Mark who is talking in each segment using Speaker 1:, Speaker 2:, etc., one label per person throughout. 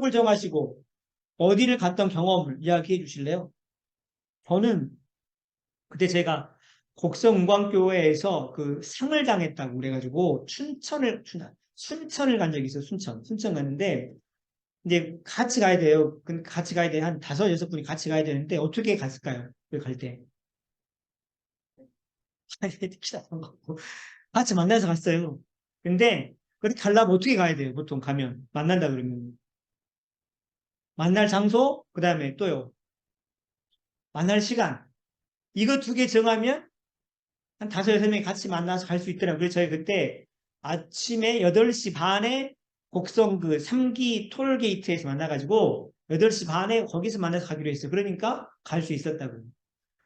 Speaker 1: 약속을 정하시고 어디를 갔던 경험을 이야기해 주실래요? 저는 그때 제가 곡성은광교회에서 그 상을 당했다고 그래가지고 순천을 간 적이 있어요. 순천 갔는데 이제 같이 가야 돼요. 같이 가야 돼. 한 다섯 여섯 분이 같이 가야 되는데 어떻게 갔을까요? 그 갈 때. 같이 만나서 갔어요. 근데 그렇게 가려면 어떻게 가야 돼요? 보통 가면 만난다 그러면 만날 장소 그다음에 또요 만날 시간 이거 두 개 정하면 한 다섯 여섯 명이 같이 만나서 갈 수 있더라고요. 그래서 저희 그때 아침에 8시 반에 곡성 그 3기 톨게이트에서 만나가지고 8시 반에 거기서 만나서 가기로 했어요. 그러니까 갈 수 있었다고요.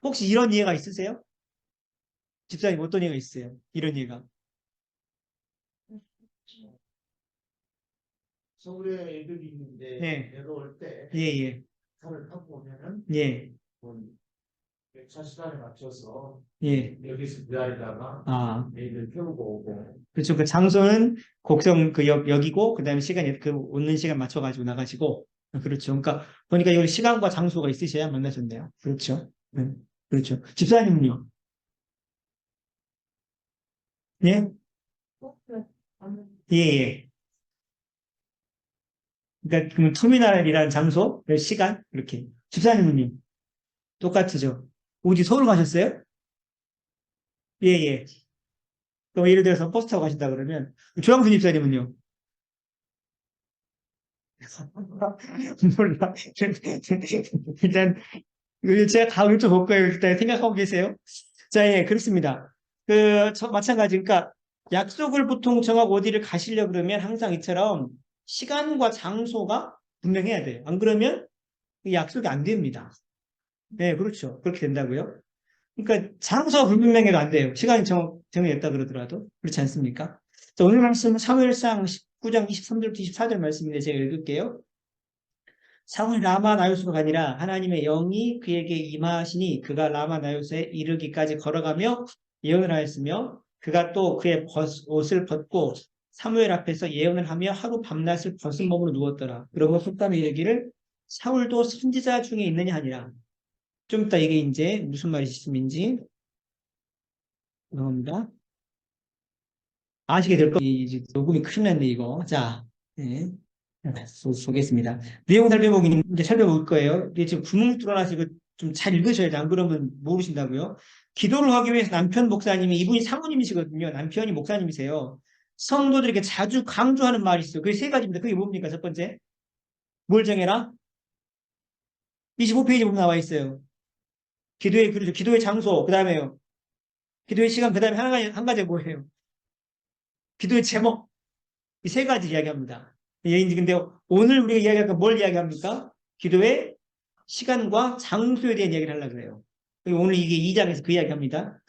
Speaker 1: 혹시 이런 이해가 있으세요? 집사님 어떤 이해가 있어요? 이런 이해가.
Speaker 2: 서울에 애들이 있는데
Speaker 1: 네.
Speaker 2: 내려올 때
Speaker 1: 예, 예.
Speaker 2: 차를 타고 오면은
Speaker 1: 예.
Speaker 2: 차 시간에 맞춰서
Speaker 1: 예.
Speaker 2: 여기서 기다리다가
Speaker 1: 아.
Speaker 2: 애들 태우고 오고
Speaker 1: 그렇죠. 그 장소는 곡성 그 역이고, 그 다음에 시간이 그 오는 시간 맞춰가지고 나가시고. 그렇죠. 그러니까 보니까 여기 시간과 장소가 있으셔야 만나셨네요. 그렇죠. 그렇죠. 집사님은요? 예? 예, 예. 그러니까 그 터미널이라는 장소, 그 시간, 이렇게. 집사님은요? 똑같으죠. 어디 서울 가셨어요? 예, 예. 그럼 예를 들어서 버스 타고 가신다 그러면, 조항순 집사님은요? 몰라. 일단, 제가 다 여쭤볼 거예요. 일단 생각하고 계세요. 자, 예, 그렇습니다. 마찬가지. 그러니까, 약속을 보통 정하고 어디를 가시려 그러면 항상 이처럼 시간과 장소가 분명해야 돼요. 안 그러면 이 약속이 안 됩니다. 네, 그렇죠. 그렇게 된다고요. 그러니까 장소가 불분명해도 안 돼요. 시간이 정해졌다 그러더라도. 그렇지 않습니까? 자, 오늘 말씀은 사무엘상 19장 23절부터 24절 말씀인데 제가 읽을게요. 사울이 라마 나요스가 아니라 하나님의 영이 그에게 임하시니 그가 라마 나요스에 이르기까지 걸어가며 예언을 하였으며 그가 또 그의 옷을 벗고 사무엘 앞에서 예언을 하며 하루 밤낮을 벗은 몸으로 누웠더라. 그러고 속담에 이르기를 사울도 선지자 중에 있느냐 하니라. 좀 이따 이게 이제 무슨 말씀인지 죄송합니다. 아시게 될 거예요. 이제 녹음이 큰일 났네 이거. 자, 네. 보겠습니다. 내용 살펴보기 이제 살펴볼 거예요. 근데 지금 구멍 뚫어놔서 좀 잘 읽으셔야 돼. 안 그러면 모르신다고요. 기도를 하기 위해서 남편 목사님이 이분이 사모님이시거든요. 남편이 목사님이세요. 성도들에게 자주 강조하는 말이 있어요. 그게 세 가지입니다. 그게 뭡니까? 첫 번째, 뭘 정해라? 25페이지 보면 나와 있어요. 그렇죠. 기도의 장소, 그 다음에요. 기도의 시간, 그 다음에 한 가지 뭐예요? 기도의 제목. 이 세 가지 이야기합니다. 근데 오늘 우리가 이야기할 건뭘 이야기합니까? 기도의 시간과 장소에 대한 이야기를 하려고 그래요. 오늘 이게 2장에서 그 이야기합니다.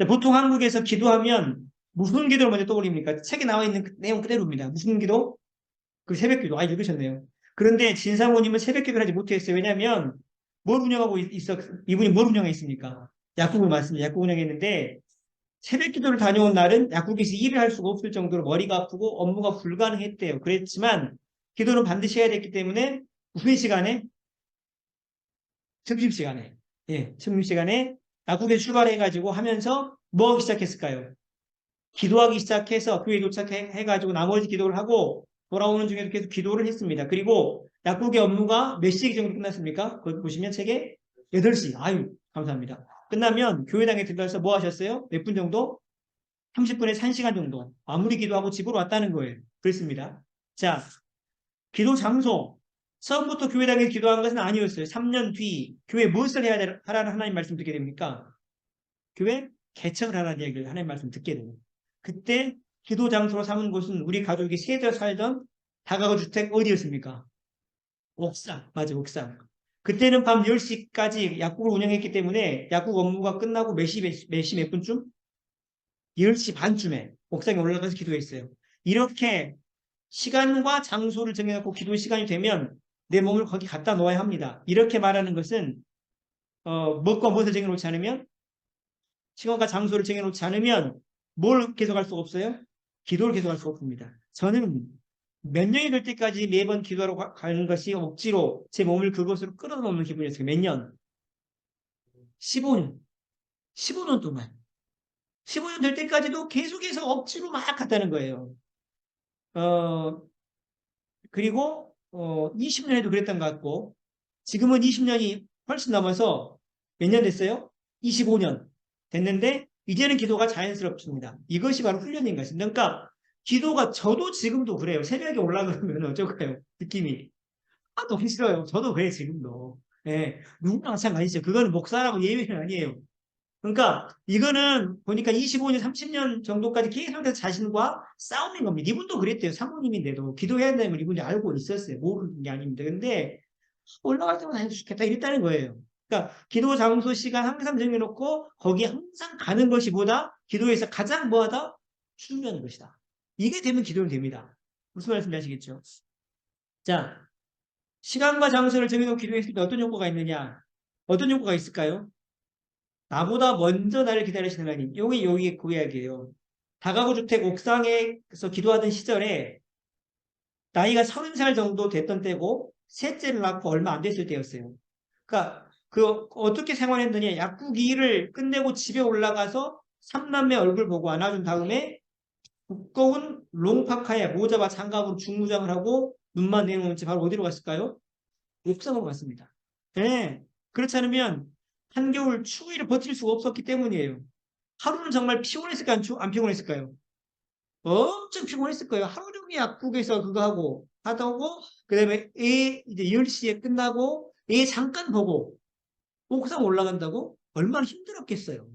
Speaker 1: 보통 한국에서 기도하면 무슨 기도를 먼저 떠올립니까? 책에 나와 있는 내용 그대로입니다. 무슨 기도? 그 새벽 기도. 읽으셨네요. 그런데 진사모님은 새벽 기도를 하지 못했어요. 왜냐하면 뭘 운영하고 이분이 뭘 운영했습니까? 약국을 맞습니다. 약국 운영했는데 새벽 기도를 다녀온 날은 약국에서 일을 할 수가 없을 정도로 머리가 아프고 업무가 불가능했대요. 그랬지만 기도는 반드시 해야 됐기 때문에 무슨 시간에? 점심시간에. 예, 점심시간에 약국에 출발해가지고 하면서 뭐 하기 시작했을까요? 기도하기 시작해서 교회에 도착해가지고 나머지 기도를 하고 돌아오는 중에도 계속 기도를 했습니다. 그리고 약국의 업무가 몇 시 정도 끝났습니까? 거기 보시면 책에 8시. 아유, 감사합니다. 끝나면 교회당에 들어가서 뭐 하셨어요? 몇 분 정도? 30분에서 1시간 정도 아무리 기도하고 집으로 왔다는 거예요. 그렇습니다. 자, 기도 장소. 처음부터 교회당에 기도한 것은 아니었어요. 3년 뒤 교회 무엇을 해야 하라는 하나님 말씀 듣게 됩니까? 교회 개척을 하라는 얘기를 하나님 말씀 듣게 됩니다. 그때 기도 장소로 삼은 곳은 우리 가족이 세대 살던 다가구 주택 어디였습니까? 옥상. 맞아, 옥상. 그때는 밤 10시까지 약국을 운영했기 때문에 약국 업무가 끝나고 몇 시 몇 분쯤? 10시 반쯤에 옥상에 올라가서 기도했어요. 이렇게 시간과 장소를 정해놓고 기도 시간이 되면 내 몸을 거기 갖다 놓아야 합니다. 이렇게 말하는 것은 무엇과 무엇을 정해놓지 않으면 시간과 장소를 정해놓지 않으면 뭘 계속할 수가 없어요? 기도를 계속할 수가 없습니다. 저는 몇 년이 될 때까지 매번 기도하러 가는 것이 억지로 제 몸을 그것으로 끌어놓는 기분이었어요. 몇 년? 15년. 15년 동안. 15년 될 때까지도 계속해서 억지로 막 갔다는 거예요. 어, 그리고 20년에도 그랬던 것 같고 지금은 20년이 훨씬 넘어서 몇 년 됐어요? 25년 됐는데 이제는 기도가 자연스럽습니다. 이것이 바로 훈련인 것입니다. 그러니까 기도가 저도 지금도 그래요. 새벽에 올라가면 어쩔까요? 느낌이. 아, 너무 싫어요. 저도 그래 지금도. 예, 누구나 마찬가지죠. 그거는 목사라고 예외는 아니에요. 그러니까 이거는 보니까 25년, 30년 정도까지 계속해서 자신과 싸우는 겁니다. 이분도 그랬대요. 사모님인데도 기도해야 된다는 걸 이분이 알고 있었어요. 모르는 게 아닙니다. 근데 올라갈 때마다 해도 좋겠다 이랬다는 거예요. 그러니까 기도 장소 시간 항상 정해놓고 거기에 항상 가는 것이 보다 기도에서 가장 뭐하다? 중요한 것이다. 이게 되면 기도는 됩니다. 무슨 말씀인지 아시겠죠? 자, 시간과 장소를 정해놓고 기도했을 때 어떤 효과가 있느냐? 어떤 효과가 있을까요? 나보다 먼저 나를 기다리시는 하나님. 여기 그 이야기예요. 다가구 주택 옥상에서 기도하던 시절에 나이가 30살 정도 됐던 때고 셋째를 낳고 얼마 안 됐을 때였어요. 그러니까 그 어떻게 생활했느냐? 약국일을 끝내고 집에 올라가서 삼남매 얼굴 보고 안아준 다음에 두꺼운 롱파카에 모자와 장갑으로 중무장을 하고 눈만 내놓은 채 바로 어디로 갔을까요? 옥상으로 갔습니다. 네. 그렇지 않으면 한겨울 추위를 버틸 수가 없었기 때문이에요. 하루는 정말 피곤했을까요? 안 피곤했을까요? 엄청 피곤했을 거예요. 하루 종일 약국에서 그거 하고 하다 오고 그다음에 애 이제 10시에 끝나고 애 잠깐 보고 옥상 올라간다고 얼마나 힘들었겠어요.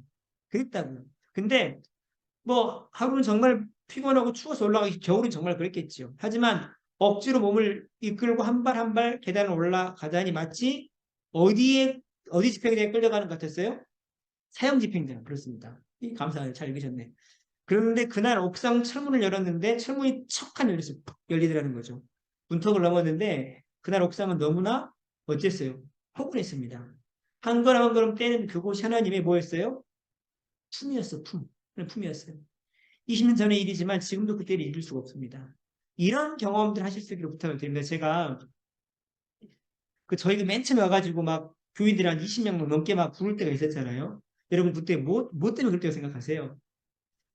Speaker 1: 그랬다고요. 근데 뭐 하루는 정말 피곤하고 추워서 올라가기 겨울은 정말 그랬겠죠. 하지만 억지로 몸을 이끌고 한 발 한 발 계단을 올라가자니 마치 어디 집행대에 끌려가는 것 같았어요? 사형 집행대는 그렇습니다. 감사해요. 잘 읽으셨네. 그런데 그날 옥상 철문을 열었는데 철문이 척하니 열리더라는 거죠. 문턱을 넘었는데 그날 옥상은 너무나 어땠어요? 포근했습니다. 한 걸음 한 걸음 떼는 그곳이 하나님의 뭐였어요? 품이었어, 품. 품이었어요. 20년 전의 일이지만 지금도 그때를 잊을 수가 없습니다. 이런 경험들 하실 수 있기를 부탁을 드립니다. 제가 저희가 맨 처음에 와가지고 막 교인들 한 20명 넘게 막 부를 때가 있었잖아요. 여러분 그때 뭐 때문에 그렇게 생각하세요?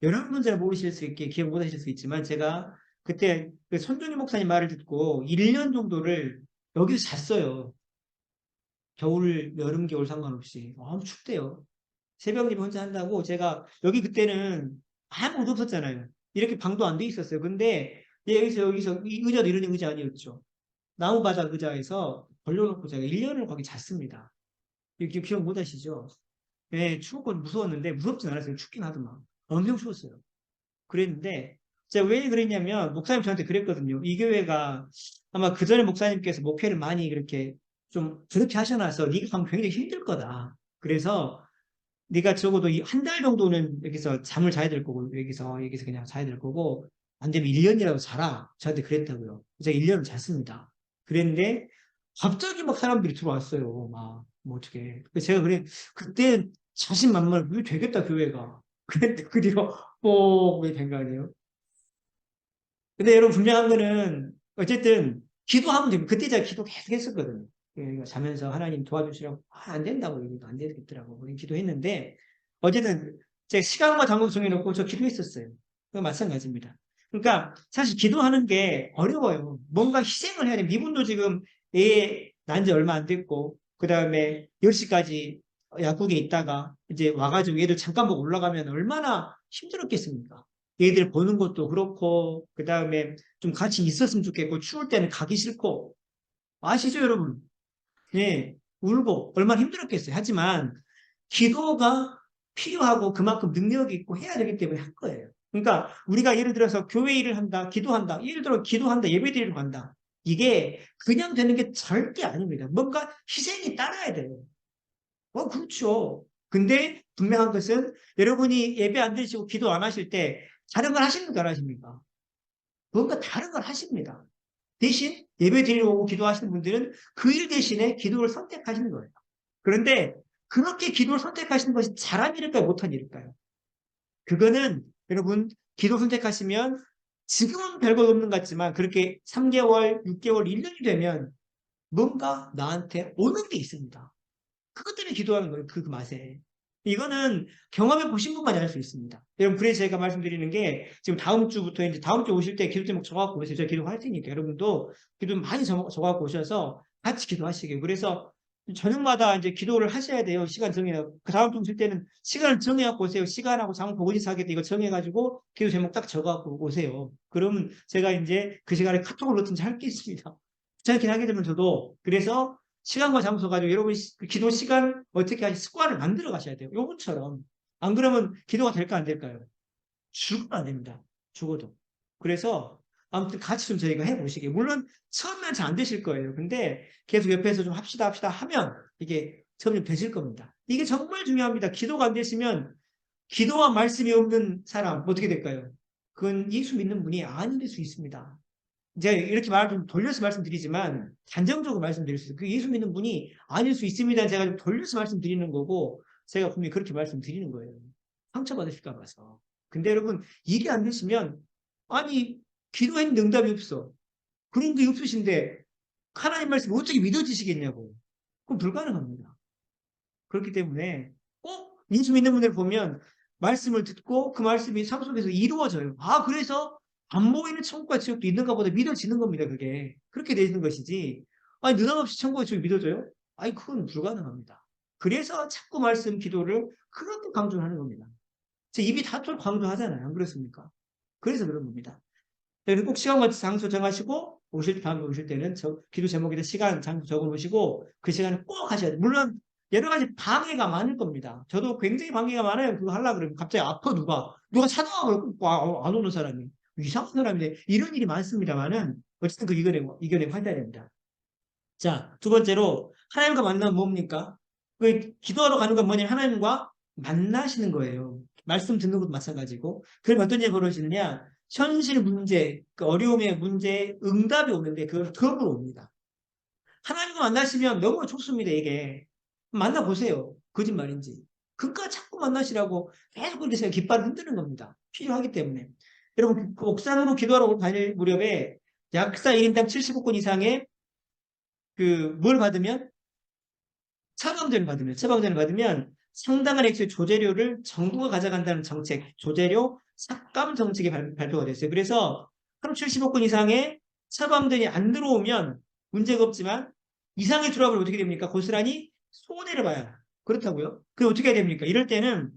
Speaker 1: 여러분은 잘 모르실 수 있게 기억 못 하실 수 있지만 제가 그때 그 손준희 목사님 말을 듣고 1년 정도를 여기서 잤어요. 겨울, 여름, 겨울 상관없이. 너무 춥대요. 새벽 일 혼자 한다고 제가 여기 그때는 아무것도 없었잖아요. 이렇게 방도 안 돼 있었어요. 근데 여기서 이 의자도 이런 의자 아니었죠. 나무바닥 의자에서 벌려놓고 제가 1년을 거기 잤습니다. 이렇게 기억 못 하시죠? 네, 추웠고 무서웠는데 무섭진 않았어요. 춥긴 하더만. 엄청 추웠어요. 그랬는데 제가 왜 그랬냐면 목사님 저한테 그랬거든요. 이 교회가 아마 그 전에 목사님께서 목회를 많이 그렇게 좀 그렇게 하셔놔서 네가 가면 굉장히 힘들 거다. 그래서 네가 적어도 한 달 정도는 여기서 잠을 자야 될 거고 여기서 그냥 자야 될 거고 안 되면 1년이라도 자라. 저한테 그랬다고요. 제가 1년을 잤습니다. 그랬는데 갑자기 막 사람들이 들어왔어요. 막 뭐 어떻게. 제가 그때 자신만만해. 왜 되겠다 교회가. 그랬는데 그 뒤로 왜 된 거 아니에요? 근데 여러분 분명한 거는 어쨌든 기도하면 됩니다. 그때 제가 기도 계속 했었거든요. 자면서 하나님 도와주시라고 안 된다고 얘기도 안 되겠더라고. 우리 기도했는데 어쨌든 제가 시간과 장소 정해놓고 저 기도했었어요. 그거 마찬가지입니다. 그러니까 사실 기도하는 게 어려워요. 뭔가 희생을 해야 됩니다. 이분도 지금 애 난 지 얼마 안 됐고 그 다음에 10시까지 약국에 있다가 이제 와가지고 얘들 잠깐 보고 올라가면 얼마나 힘들었겠습니까? 얘들 보는 것도 그렇고 그 다음에 좀 같이 있었으면 좋겠고 추울 때는 가기 싫고 아시죠 여러분? 예, 울고 얼마나 힘들었겠어요. 하지만 기도가 필요하고 그만큼 능력이 있고 해야 되기 때문에 한 거예요. 그러니까 우리가 예를 들어서 교회 일을 한다, 기도한다. 예를 들어 기도한다, 예배드리러 간다. 이게 그냥 되는 게 절대 아닙니다. 뭔가 희생이 따라야 돼요. 그렇죠. 근데 분명한 것은 여러분이 예배 안 드시고 기도 안 하실 때 다른 걸 하십니까? 안 하십니까? 뭔가 다른 걸 하십니다. 대신 예배 드리러 오고 기도하시는 분들은 그 일 대신에 기도를 선택하시는 거예요. 그런데 그렇게 기도를 선택하시는 것이 잘한 일일까요? 못한 일일까요? 그거는 여러분 기도 선택하시면 지금은 별거 없는 것 같지만 그렇게 3개월, 6개월, 1년이 되면 뭔가 나한테 오는 게 있습니다. 그것 때문에 기도하는 거예요. 그 맛에. 이거는 경험해 보신 분만이 알 수 있습니다. 여러분, 그래서 제가 말씀드리는 게 지금 다음 주부터 이제 다음 주 오실 때 기도 제목 적어갖고 오세요. 제가 기도할 테니까 여러분도 기도 많이 적어갖고 오셔서 같이 기도하시게요. 그래서 저녁마다 이제 기도를 하셔야 돼요. 시간 정해요. 그 다음 주 오실 때는 시간을 정해갖고 오세요. 시간하고 장 보고지서 하겠다. 이거 정해가지고 기도 제목 딱 적어갖고 오세요. 그러면 제가 이제 그 시간에 카톡을 넣든지 할 게 있습니다. 귀찮게 하게 되면 저도 그래서 시간과 장소 가지고 여러분이 그 기도 시간 어떻게 하시 습관을 만들어 가셔야 돼요. 요것처럼. 안 그러면 기도가 될까 안 될까요? 죽으면 안 됩니다. 죽어도. 그래서 아무튼 같이 좀 저희가 해보시게. 물론 처음엔 잘 안 되실 거예요. 근데 계속 옆에서 좀 합시다 하면 이게 점점 되실 겁니다. 이게 정말 중요합니다. 기도가 안 되시면 기도와 말씀이 없는 사람 어떻게 될까요? 그건 예수 믿는 분이 아닐 수 있습니다. 제가 이렇게 말을 좀 돌려서 말씀드리지만 단정적으로 말씀드릴 수 있어요. 그 예수 믿는 분이 아닐 수 있습니다. 제가 좀 돌려서 말씀드리는 거고 제가 분명히 그렇게 말씀드리는 거예요. 상처받으실까 봐서. 근데 여러분 이게 안 되시면 아니 기도했는데 응답이 없어. 그런 게 없으신데 하나님 말씀이 어떻게 믿어지시겠냐고. 그건 불가능합니다. 그렇기 때문에 꼭 예수 믿는 분들 보면 말씀을 듣고 그 말씀이 삶 속에서 이루어져요. 아, 그래서 안 보이는 천국과 지옥도 있는가 보다 믿어지는 겁니다, 그게. 그렇게 되는 것이지. 아니, 느닷없이 천국과 지옥이 믿어져요? 아니, 그건 불가능합니다. 그래서 자꾸 말씀 기도를 그렇게 강조하는 겁니다. 제 입이 닿도록 강조하잖아요. 안 그렇습니까? 그래서 그런 겁니다. 그래서 꼭 시간과 장소 정하시고 다음에 오실 때는 기도 제목에다 시간, 장소 적어놓으시고 그 시간을 꼭 하셔야 돼요. 물론 여러 가지 방해가 많을 겁니다. 저도 굉장히 방해가 많아요. 그거 하려고 그러면 갑자기 아파 누가 찾아와 안 오는 사람이 이상한 사람인데 이런 일이 많습니다만은 어쨌든 그 이겨내고 하셔야 됩니다. 자, 두 번째로 하나님과 만나면 뭡니까? 그 기도하러 가는 건 뭐냐면 하나님과 만나시는 거예요. 말씀 듣는 것도 마찬가지고. 그럼 어떤 일이 벌어지느냐? 현실 문제, 그 어려움의 문제에 응답이 오는데 그걸 덤으로 옵니다. 하나님과 만나시면 너무 좋습니다, 이게. 만나보세요. 거짓말인지. 그러니까 자꾸 만나시라고 계속 그렇게 제가 깃발을 흔드는 겁니다. 필요하기 때문에. 여러분, 그 옥상으로 기도하러 다닐 무렵에 약사 1인당 75건 이상의 뭘 받으면? 처방전을 받으면 상당한 액수의 조재료를 정부가 가져간다는 정책, 조재료 삭감 정책이 발표가 됐어요. 그래서 75건 이상의 처방전이 안 들어오면 문제가 없지만 이상의 출합을 어떻게 됩니까? 고스란히 손해를 봐야 그렇다고요? 그럼 어떻게 해야 됩니까? 이럴 때는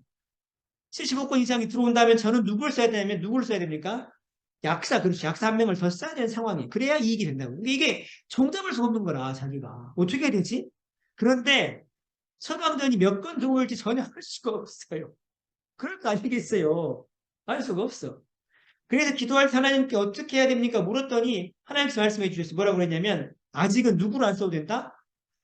Speaker 1: 75건 이상이 들어온다면 저는 누구를 써야 되냐면 누구를 써야 됩니까? 그렇죠. 약사 한 명을 더 써야 되는 상황이. 그래야 이익이 된다고. 근데 이게 정답을 써먹는 거라, 자기가. 어떻게 해야 되지? 그런데 처방전이 몇 건 들어올지 전혀 알 수가 없어요. 그럴 거 아니겠어요. 알 수가 없어. 그래서 기도할 때 하나님께 어떻게 해야 됩니까? 물었더니 하나님께서 말씀해 주셨어요. 뭐라고 그랬냐면 아직은 누구를 안 써도 된다?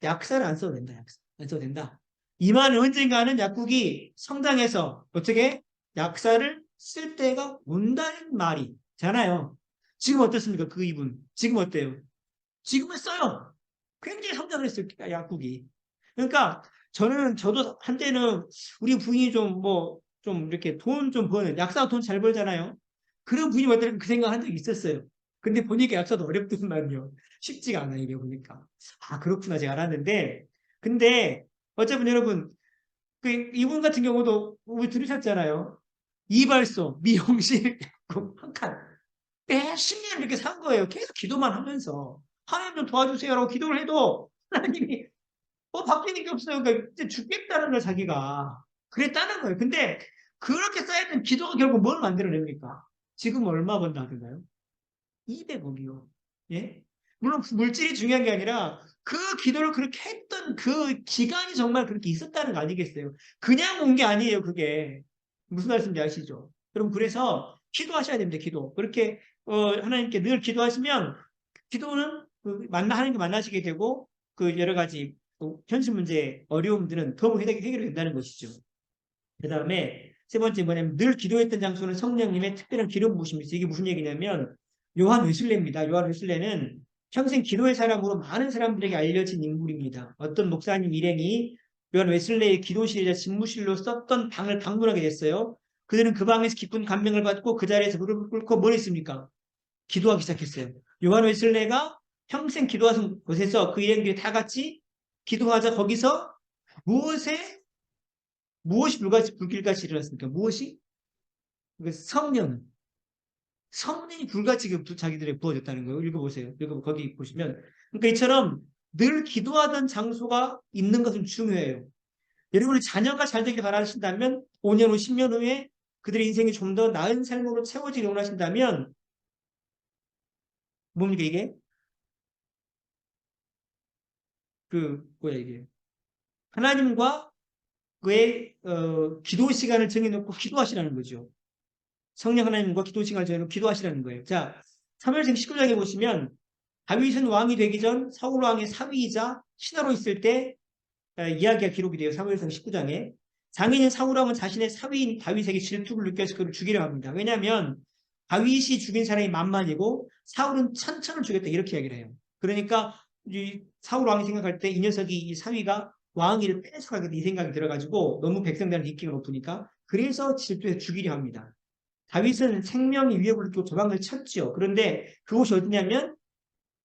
Speaker 1: 약사를 안 써도 된다. 약사. 안 써도 된다. 이만은 언젠가는 약국이 성장해서 어떻게 약사를 쓸 때가 온다는 말이 잖아요. 지금 어떻습니까? 그 이분. 지금 어때요? 지금은 써요. 굉장히 성장을 했어요. 약국이. 그러니까 저도 한때는 우리 부인이 좀 이렇게 돈 좀 버는, 약사가 돈 잘 벌잖아요. 그런 부인이 왔다는 그 생각 한 적이 있었어요. 근데 보니까 약사도 어렵더만요. 쉽지가 않아요, 이게 보니까. 아, 그렇구나, 제가 알았는데. 근데, 어차피 여러분, 이분 같은 경우도 우리 들으셨잖아요. 이발소, 미용실, 한 칸. 매 10년 이렇게 산 거예요. 계속 기도만 하면서. 하나님 좀 도와주세요라고 기도를 해도 하나님이 바뀌는 게 없어요. 그러니까 이제 죽겠다는 걸 자기가 그랬다는 거예요. 근데 그렇게 쌓여있는 기도가 결국 뭘 만들어냅니까? 지금 얼마 번다 하던가요? 200억이요. 예? 물론 물질이 중요한 게 아니라 그 기도를 그렇게 했던 그 기간이 정말 그렇게 있었다는 거 아니겠어요? 그냥 온 게 아니에요, 그게. 무슨 말씀인지 아시죠? 여러분, 그래서 기도하셔야 됩니다, 기도. 그렇게, 하나님께 늘 기도하시면, 기도는 하나님께 만나시게 되고, 그 여러 가지 현실 문제, 어려움들은 더욱 해결된다는 것이죠. 그 다음에 세 번째 뭐냐면 늘 기도했던 장소는 성령님의 특별한 기름 부으심이 있어요. 이게 무슨 얘기냐면 요한 웨슬레입니다. 요한 웨슬레는 평생 기도의 사람으로 많은 사람들에게 알려진 인물입니다. 어떤 목사님 일행이 요한 웨슬레의 기도실이자 집무실로 썼던 방을 방문하게 됐어요. 그들은 그 방에서 깊은 감명을 받고 그 자리에서 무릎을 꿇고 뭘 했습니까? 기도하기 시작했어요. 요한 웨슬레가 평생 기도하던 곳에서 그 일행들이 다 같이 기도하자 거기서 무엇이 불길같이 일어났습니까? 무엇이? 성령이 불같이 자기들에게 부어졌다는 거예요. 읽어보세요. 거기 보시면. 그러니까 이처럼 늘 기도하던 장소가 있는 것은 중요해요. 여러분의 자녀가 잘 되길 바라신다면 5년 후, 10년 후에 그들의 인생이 좀 더 나은 삶으로 채워지길 원하신다면 뭡니까 이게? 이게? 하나님과 그의 기도 시간을 정해놓고 기도하시라는 거죠. 성령 하나님과 기도 시간을 정해놓고 기도하시라는 거예요. 자, 사무엘상 19장에 보시면 다윗은 왕이 되기 전 사울 왕의 사위이자 신하로 있을 때 이야기가 기록이 돼요. 사무엘상 19장에. 장인인 사울 왕은 자신의 사위인 다윗에게 질투를 느껴서 그를 죽이려 합니다. 왜냐하면 다윗이 죽인 사람이 만만이고 사울은 천천을 죽였다 이렇게 이야기를 해요. 그러니까 이 사울 왕이 생각할 때 이 녀석이 이 사위가 왕위를 뺏어가겠다 이 생각이 들어가지고 너무 백성들한테 인기가 높으니까 그래서 질투해서 죽이려 합니다. 다윗은 생명이 위협을 느끼고 도망을 쳤죠. 그런데 그곳이 어디냐면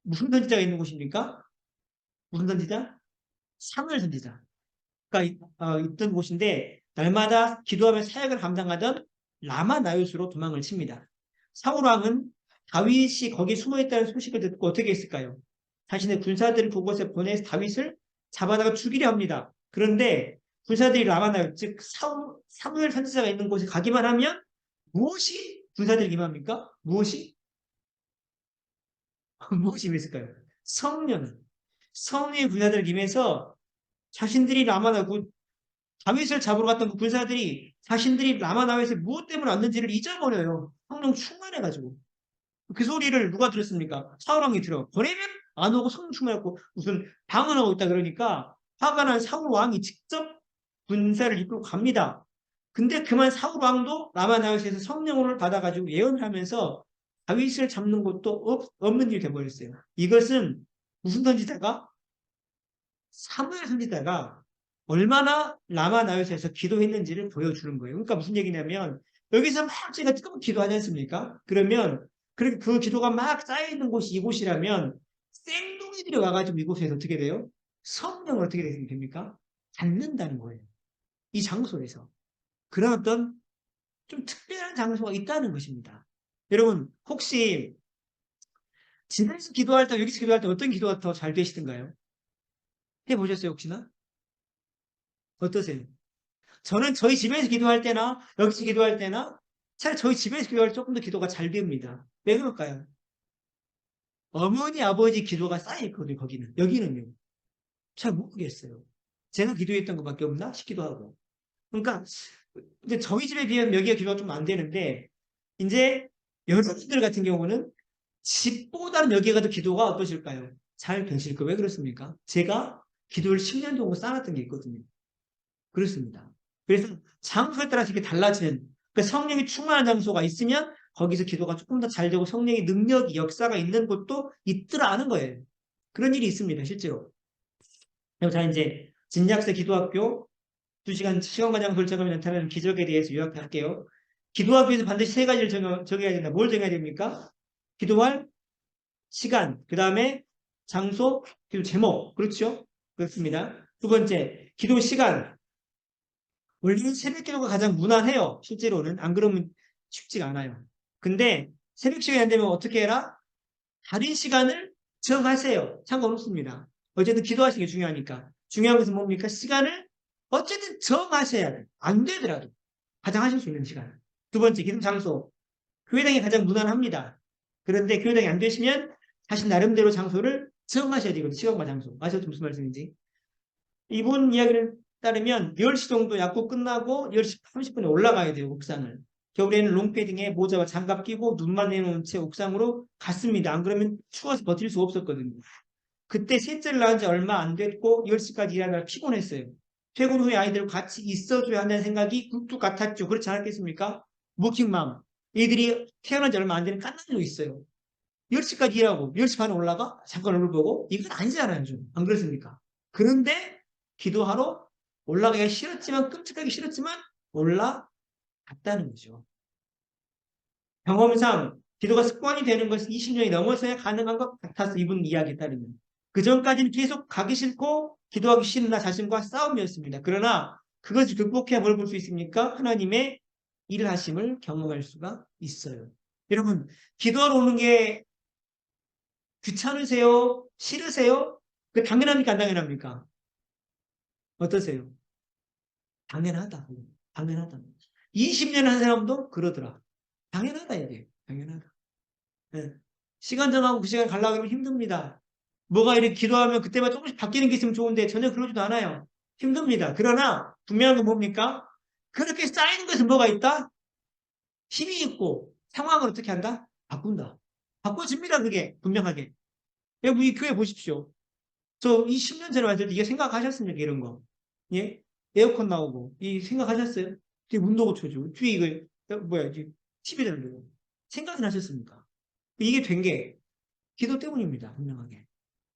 Speaker 1: 무슨 선지자가 있는 곳입니까? 무슨 선지자? 사무엘 선지자가 있던 곳인데 날마다 기도하며 사역을 감당하던 라마 나요스로 도망을 칩니다. 사울 왕은 다윗이 거기 숨어있다는 소식을 듣고 어떻게 했을까요? 자신의 군사들을 그곳에 보내서 다윗을 잡아다가 죽이려 합니다. 그런데 군사들이 라마 나요, 즉 사무엘 선지자가 있는 곳에 가기만 하면 무엇이 군사들에게 임합니까? 무엇이 임했을까요? 성령이 군사들에게 임해서 자신들이 라마나고 다윗을 잡으러 갔던 그 군사들이 자신들이 라마나에서 무엇 때문에 왔는지를 잊어버려요. 성령 충만해가지고. 그 소리를 누가 들었습니까? 사울왕이 들어. 보내면 안 오고 성령 충만했고 무슨 방언하고 있다 그러니까 화가 난 사울왕이 직접 군사를 이끌고 갑니다. 근데 그만 사울왕도 라마나에서 성령을 받아가지고 예언을 하면서 다윗을 잡는 것도 없는 일이 돼버렸어요. 이것은 무슨 선지자가? 사무엘 선지자가 얼마나 라마나요스에서 기도했는지를 보여주는 거예요. 그러니까 무슨 얘기냐면 여기서 막 제가 뜨거운 기도하지 않습니까? 그러면 그 기도가 막 쌓여있는 곳이 이곳이라면 생동이들이 와가지고 이곳에서 어떻게 돼요? 성령을 어떻게 됩니까? 받는다는 거예요. 이 장소에서. 그런 어떤 좀 특별한 장소가 있다는 것입니다. 여러분 혹시 집에서 기도할 때 여기서 기도할 때 어떤 기도가 더 잘 되시던가요? 해보셨어요 혹시나? 어떠세요? 저는 저희 집에서 기도할 때나 여기서 기도할 때나 차라리 저희 집에서 기도할 때 조금 더 기도가 잘 됩니다. 왜 그럴까요? 어머니 아버지 기도가 쌓여있거든요. 거기는. 여기는요. 잘 모르겠어요. 제가 기도했던 것밖에 없나 싶기도 하고. 그러니까 이제 저희 집에 비하면 여기가 기도가 좀 안 되는데 이제 여러분들 같은 경우는 집보다는 여기가 더 기도가 어떠실까요? 잘 되실 거예요. 왜 그렇습니까? 제가 기도를 10년 정도 쌓았던 게 있거든요. 그렇습니다. 그래서 장소에 따라서 이게 달라지는, 그러니까 성령이 충만한 장소가 있으면 거기서 기도가 조금 더 잘 되고 성령의 능력이 역사가 있는 곳도 있더라는 거예요. 그런 일이 있습니다. 실제로. 자, 이제 진약세 기도학교 2시간 시간과 장소를 정하면 나타나는 기적에 대해서 요약할게요. 기도학교에서 반드시 세 가지를 정해야 된다. 뭘 정해야 됩니까? 기도할 시간, 그 다음에 장소, 기도 제목. 그렇죠? 그렇습니다. 두 번째, 기도 시간. 원래는 새벽 기도가 가장 무난해요. 실제로는. 안 그러면 쉽지가 않아요. 근데 새벽 시간이 안 되면 어떻게 해라? 다른 시간을 정하세요. 상관없습니다. 어쨌든 기도하시는 게 중요하니까. 중요한 것은 뭡니까? 시간을 어쨌든 정하셔야 돼요. 안 되더라도. 가장 하실 수 있는 시간. 두 번째, 기도 장소. 교회당이 가장 무난합니다. 그런데 교회당이 안 되시면 자신 나름대로 장소를 정하셔야 되거든요. 시간과 장소. 아시죠? 무슨 말씀인지. 이분 이야기를 따르면 10시 정도 약국 끝나고 10시 30분에 올라가야 돼요. 옥상을. 겨울에는 롱패딩에 모자와 장갑 끼고 눈만 내놓은 채 옥상으로 갔습니다. 안 그러면 추워서 버틸 수 없었거든요. 그때 셋째를 낳은 지 얼마 안 됐고 10시까지 일하느라 피곤했어요. 퇴근 후에 아이들과 같이 있어줘야 한다는 생각이 굴뚝 같았죠. 그렇지 않았겠습니까? 워킹맘. 애들이 태어난 지 얼마 안 되는 깐난이도 있어요. 10시까지 일하고 10시 반에 올라가? 잠깐 얼굴 보고? 이건 아니잖아요. 좀. 안 그렇습니까? 그런데 기도하러 올라가기가 싫었지만 끔찍하기 싫었지만 올라갔다는 거죠. 경험상 기도가 습관이 되는 것은 20년이 넘어서야 가능한 것 같아서 이분 이야기에 따르면. 그 전까지는 계속 가기 싫고 기도하기 싫은 나 자신과 싸움이었습니다. 그러나 그것을 극복해야 뭘 볼 수 있습니까? 하나님의 일하심을 경험할 수가 있어요. 여러분, 기도하러 오는 게 귀찮으세요? 싫으세요? 그 당연합니까? 안 당연합니까? 어떠세요? 당연하다. 당연하다. 20년 한 사람도 그러더라. 당연하다, 이게. 당연하다. 예. 시간 정하고 그 시간 가려고 하면 힘듭니다. 뭐가 이렇게 기도하면 그때만 조금씩 바뀌는 게 있으면 좋은데 전혀 그러지도 않아요. 힘듭니다. 그러나 분명한 건 뭡니까? 그렇게 쌓이는 것에 뭐가 있다? 힘이 있고 상황을 어떻게 한다? 바꾼다. 바꿔집니다. 그게 분명하게. 여러분 이 교회 보십시오. 저 이 10년 전에 왔을 때 이게 생각하셨습니까? 이런 거. 예? 에어컨 나오고 이 생각하셨어요? 뒤에 문도 고쳐주고 뒤에 이거 뭐야 TV 달리고 생각은 하셨습니까? 이게 된 게 기도 때문입니다. 분명하게.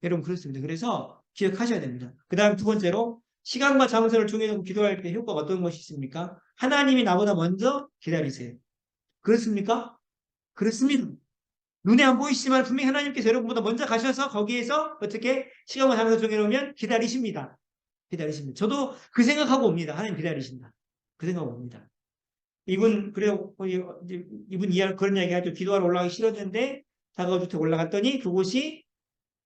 Speaker 1: 여러분 그렇습니다. 그래서 기억하셔야 됩니다. 그 다음 두 번째로 시간과 장소를 정해놓고 기도할 때 효과가 어떤 것이 있습니까? 하나님이 나보다 먼저 기다리세요. 그렇습니까? 그렇습니다. 눈에 안 보이시지만 분명히 하나님께서 여러분보다 먼저 가셔서 거기에서 어떻게 시간과 장소 정해놓으면 기다리십니다. 기다리십니다. 저도 그 생각하고 옵니다. 하나님 기다리신다. 그 생각하고 옵니다. 그래요. 이분 그런 이야기 하죠. 기도하러 올라가기 싫었는데 다가주택 올라갔더니 그곳이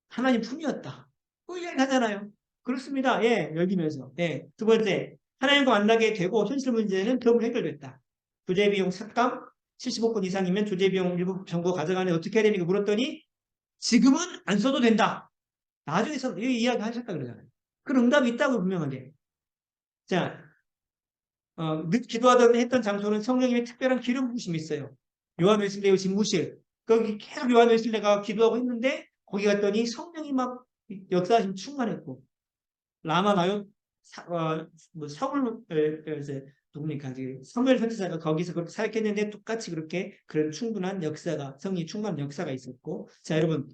Speaker 1: 하나님 품이었다. 그 이야기 하잖아요. 그렇습니다. 예, 열기면서. 예. 두 번째, 하나님과 만나게 되고 현실 문제는 그럼 해결됐다. 조제비용 삭감 75건 이상이면 조제비용 일부 정부 가져가는데 어떻게 해야 됩니까? 물었더니 지금은 안 써도 된다. 나중에 써. 이 이야기 하셨다 그러잖아요. 그런 응답이 있다고 분명하게. 자, 늘 기도하던 했던 장소는 성령님의 특별한 기름 부으심이 있어요. 요한 웨슬레의 집무실. 거기 계속 요한 웨슬레가 기도하고 있는데 거기 갔더니 성령이 막 역사하심 충만했고 라마 나요 뭐 서울 이제 누굽니까 사무엘 선지자가 거기서 그렇게 사역했는데 똑같이 그렇게 그런 충분한 역사가 성령 충만한 역사가 있었고 자 여러분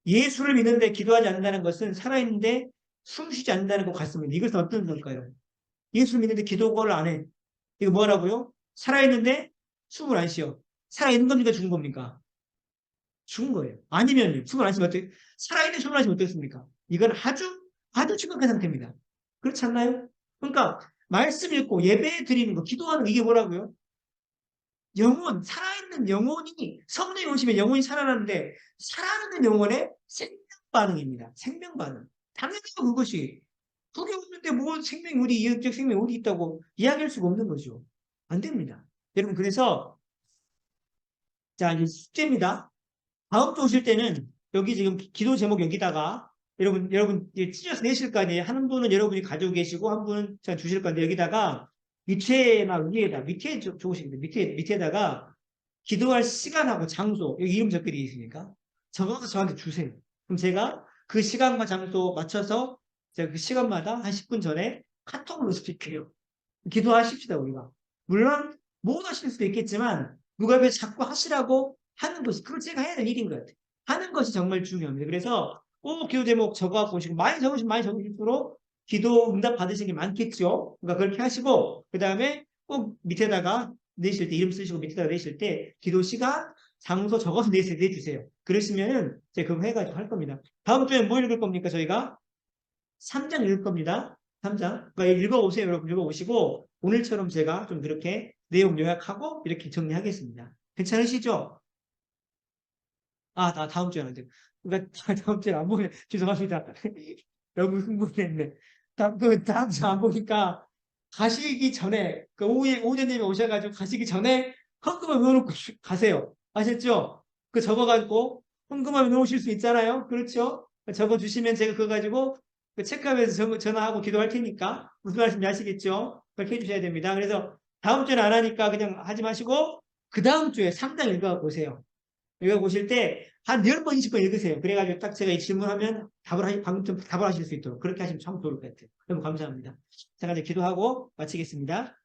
Speaker 1: 예수를 믿는데 기도하지 않는다는 것은 살아있는데 숨쉬지 않는다는 것 같습니다. 이것은 어떤 걸까요? 예수를 믿는데 기도를 안 해. 이거 뭐라고요? 살아있는데 숨을 안 쉬어. 살아있는 겁니까? 죽은 겁니까? 죽은 거예요. 아니면 숨을 안 쉬면 어떻게, 살아있는 숨을 안 쉬면 어떻습니까? 이건 아주 심각한 상태입니다. 그렇지 않나요? 그러니까 말씀 읽고 예배 드리는 거, 기도하는 거 이게 뭐라고요? 살아있는 영혼이 성령이 오시면 영혼이 살아나는데 살아있는 영혼의 생명 반응입니다. 생명 반응. 당연히도 그것이 그게 없는데 뭐 우리 이역적 생명이 어디 있다고 이야기할 수가 없는 거죠. 안 됩니다. 여러분 그래서 자 이제 숙제입니다. 다음 주 오실 때는 여기 지금 기도 제목 여기다가 여러분 찢어서 내실 거 아니에요. 한 분은 여러분이 가지고 계시고 한 분은 제가 주실 건데 여기다가 밑에나 위에다 밑에 좋으십니다. 밑에다가 기도할 시간하고 장소 여기 이름 적혀 있으니까 적어서 저한테 주세요. 그럼 제가 그 시간과 장소 맞춰서 제가 그 시간마다 한 10분 전에 카톡으로 스피크해요. 기도하십시다 우리가. 물론 못 하실 수도 있겠지만 누가 왜 자꾸 하시라고 하는 것이 그걸 제가 해야 될 일인 것 같아요. 하는 것이 정말 중요합니다. 그래서 꼭 기도 제목 적어갖고 오시고 많이 적으실수록 기도 응답 받으시는 게 많겠죠. 그러니까 그렇게 하시고 그 다음에 꼭 밑에다가 내실 때 이름 쓰시고 밑에다가 내실 때 기도 시간 장소 적어서 내주세요. 그러시면은 제가 그거 해가지고 할 겁니다. 다음 주에 뭐 읽을 겁니까 저희가? 3장 읽을 겁니다. 3장. 그러니까 읽어오세요. 여러분 읽어오시고 오늘처럼 제가 좀 그렇게 내용 요약하고 이렇게 정리하겠습니다. 괜찮으시죠? 나 다음 주에 안 돼요. 그러니까 다음 주에 안 보네. 죄송합니다. 너무 흥분했네. 다음 주에 안 보니까 가시기 전에 그 오후에 오셔가지고 가시기 전에 헌금을 넣어놓고 가세요. 아셨죠? 그 적어가지고 헌금하면 넣으실 수 있잖아요. 그렇죠? 적어주시면 제가 그거 가지고 그 체크하면서 전화하고 기도할 테니까 무슨 말씀인지 아시겠죠? 그렇게 해주셔야 됩니다. 그래서 다음 주에는 안 하니까 그냥 하지 마시고 그 다음 주에 3장 읽어보세요. 읽어보실 때 한 10번, 20번 읽으세요. 그래가지고 딱 제가 이 질문하면 방금 좀 답을 하실 수 있도록 그렇게 하시면 참 좋을 것 같아요. 너무 감사합니다. 제가 이제 기도하고 마치겠습니다.